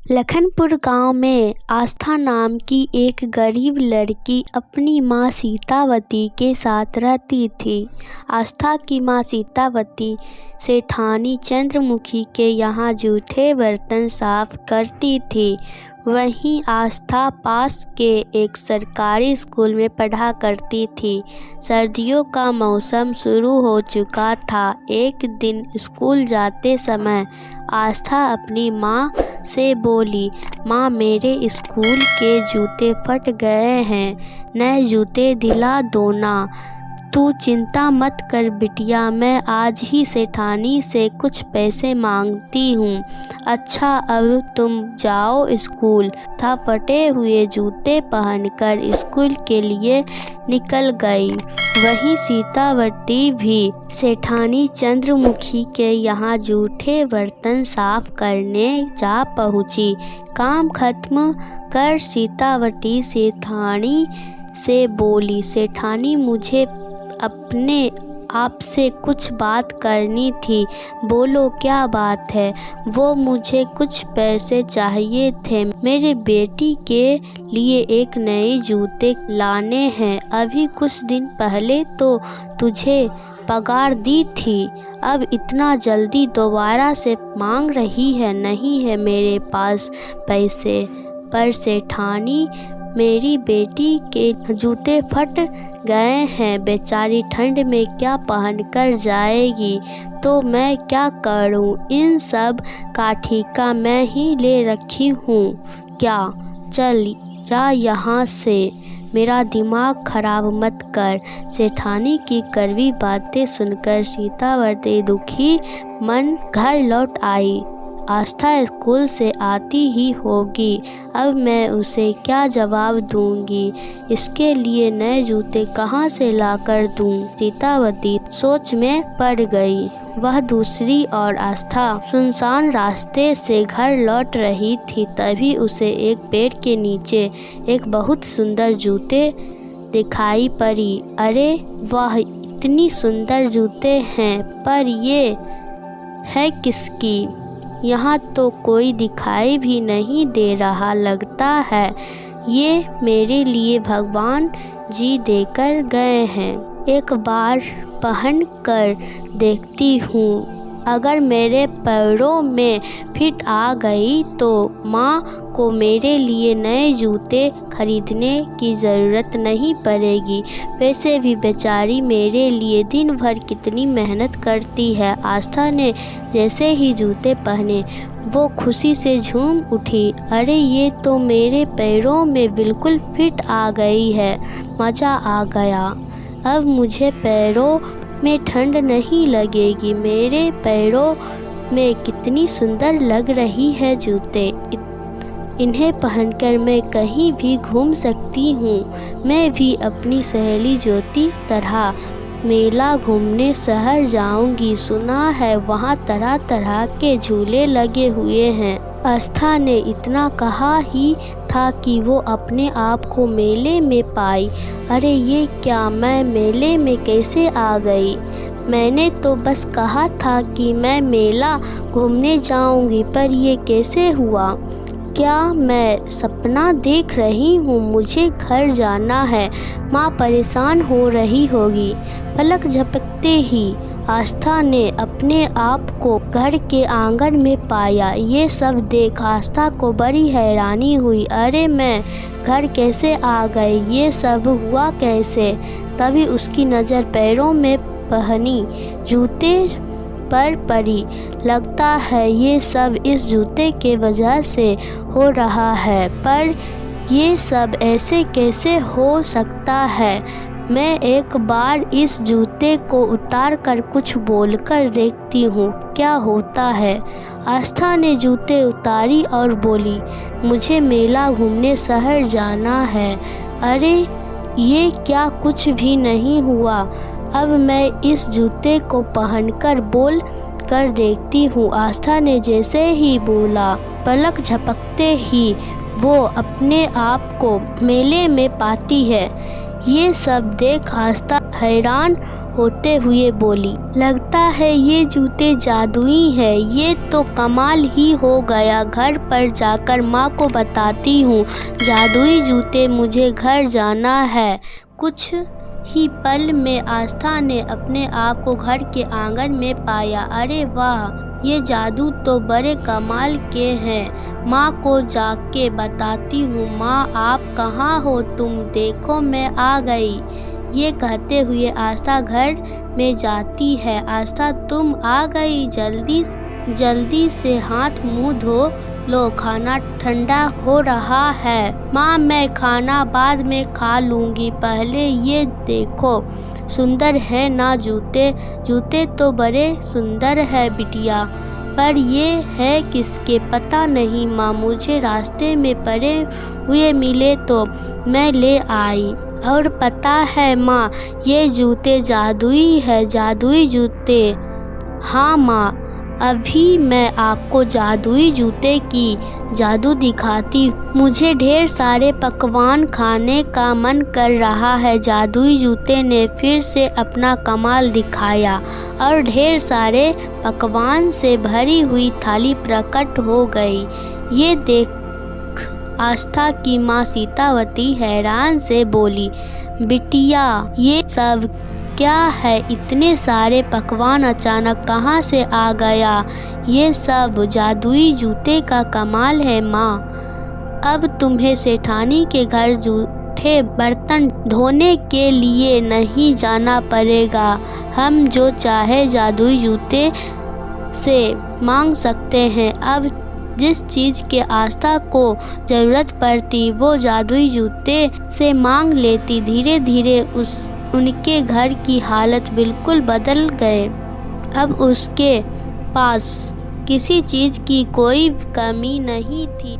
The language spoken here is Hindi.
लखनपुर गांव में आस्था नाम की एक गरीब लड़की अपनी मां सीतावती के साथ रहती थी। आस्था की मां सीतावती सेठानी चंद्रमुखी के यहाँ जूठे बर्तन साफ करती थी। वहीं आस्था पास के एक सरकारी स्कूल में पढ़ा करती थी। सर्दियों का मौसम शुरू हो चुका था। एक दिन स्कूल जाते समय आस्था अपनी माँ से बोली, माँ मेरे स्कूल के जूते फट गए हैं, नए जूते दिला दो ना। तू चिंता मत कर बिटिया, मैं आज ही सेठानी से कुछ पैसे मांगती हूँ। अच्छा अब तुम जाओ स्कूल। था फटे हुए जूते पहनकर स्कूल के लिए निकल गई। वहीं सीतावती भी सेठानी चंद्रमुखी के यहाँ जूठे बर्तन साफ करने जा पहुँची। काम खत्म कर सीतावती सेठानी से बोली, सेठानी मुझे अपने आप से कुछ बात करनी थी। बोलो क्या बात है। वो मुझे कुछ पैसे चाहिए थे। मेरे बेटी के लिए एक नए जूते लाने हैं। अभी कुछ दिन पहले तो तुझे पगार दी थी, अब इतना जल्दी दोबारा से मांग रही है। नहीं है मेरे पास पैसे। पर सेठानी मेरी बेटी के जूते फट गए हैं, बेचारी ठंड में क्या पहनकर जाएगी, तो मैं क्या करूं। इन सब का ठेका मैं ही ले रखी हूँ। क्या चल जा यहाँ से, मेरा दिमाग खराब मत कर। सेठानी की कड़वी बातें सुनकर सीतावती दुखी मन घर लौट आई। आस्था स्कूल से आती ही होगी, अब मैं उसे क्या जवाब दूंगी। इसके लिए नए जूते कहाँ से लाकर दूं। सीतावती सोच में पड़ गई। वह दूसरी ओर आस्था सुनसान रास्ते से घर लौट रही थी। तभी उसे एक पेड़ के नीचे एक बहुत सुंदर जूते दिखाई पड़ी। अरे वाह, इतनी सुंदर जूते हैं, पर ये है किसकी। यहाँ तो कोई दिखाई भी नहीं दे रहा। लगता है ये मेरे लिए भगवान जी देकर गए हैं। एक बार पहन कर देखती हूँ, अगर मेरे पैरों में फिट आ गई तो माँ को मेरे लिए नए जूते खरीदने की ज़रूरत नहीं पड़ेगी। वैसे भी बेचारी मेरे लिए दिन भर कितनी मेहनत करती है। आस्था ने जैसे ही जूते पहने वो खुशी से झूम उठी। अरे ये तो मेरे पैरों में बिल्कुल फिट आ गई है, मज़ा आ गया। अब मुझे पैरों में ठंड नहीं लगेगी। मेरे पैरों में कितनी सुंदर लग रही है जूते। इन्हें पहनकर मैं कहीं भी घूम सकती हूँ। मैं भी अपनी सहेली ज्योति तरह मेला घूमने शहर जाऊंगी। सुना है वहाँ तरह तरह के झूले लगे हुए हैं। आस्था ने इतना कहा ही था कि वो अपने आप को मेले में पाई। अरे ये क्या, मैं मेले में कैसे आ गई। मैंने तो बस कहा था कि मैं मेला घूमने जाऊंगी, पर ये कैसे हुआ। क्या मैं सपना देख रही हूँ। मुझे घर जाना है, माँ परेशान हो रही होगी। पलक झपकते ही आस्था ने अपने आप को घर के आंगन में पाया। ये सब देख आस्था को बड़ी हैरानी हुई। अरे मैं घर कैसे आ गई, ये सब हुआ कैसे। तभी उसकी नज़र पैरों में पहनी जूते पर पड़ी। लगता है ये सब इस जूते के वजह से हो रहा है, पर ये सब ऐसे कैसे हो सकता है। मैं एक बार इस जूते को उतार कर कुछ बोलकर देखती हूँ, क्या होता है। आस्था ने जूते उतारी और बोली, मुझे मेला घूमने शहर जाना है। अरे ये क्या, कुछ भी नहीं हुआ। अब मैं इस जूते को पहनकर बोल कर देखती हूँ। आस्था ने जैसे ही बोला, पलक झपकते ही वो अपने आप को मेले में पाती है। ये सब देख आस्था हैरान होते हुए बोली, लगता है ये जूते जादुई है। ये तो कमाल ही हो गया। घर पर जाकर माँ को बताती हूँ। जादुई जूते, मुझे घर जाना है। कुछ ही पल में आस्था ने अपने आप को घर के आंगन में पाया। अरे वाह, ये जादू तो बड़े कमाल के हैं। माँ को जाके बताती हूँ। माँ, आप कहाँ हो? तुम देखो, मैं आ गई। ये कहते हुए आस्था घर में जाती है। आस्था, तुम आ गई, जल्दी से हाथ मुंह धो लो, खाना ठंडा हो रहा है। माँ, मैं खाना बाद में खा लूँगी, पहले ये देखो, सुंदर है ना जूते? जूते तो बड़े सुंदर है बिटिया, पर ये है किसके पता नहीं माँ। मुझे रास्ते में पड़े हुए मिले तो मैं ले आई। और पता है माँ, ये जूते जादुई है, जादुई जूते। हाँ माँ, अभी मैं आपको जादुई जूते की जादू दिखाती हूँ। मुझे ढेर सारे पकवान खाने का मन कर रहा है। जादुई जूते ने फिर से अपना कमाल दिखाया और ढेर सारे पकवान से भरी हुई थाली प्रकट हो गई। ये देख आस्था की माँ सीतावती हैरान से बोली, बिटिया, ये सब क्या है? इतने सारे पकवान अचानक कहाँ से आ गया? ये सब जादुई जूते का कमाल है माँ। अब तुम्हें सेठानी के घर जूठे बर्तन धोने के लिए नहीं जाना पड़ेगा। हम जो चाहे जादुई जूते से मांग सकते हैं। अब जिस चीज़ के आस्था को ज़रूरत पड़ती वो जादुई जूते से मांग लेती। धीरे धीरे उनके घर की हालत बिल्कुल बदल गए। अब उसके पास किसी चीज़ की कोई कमी नहीं थी।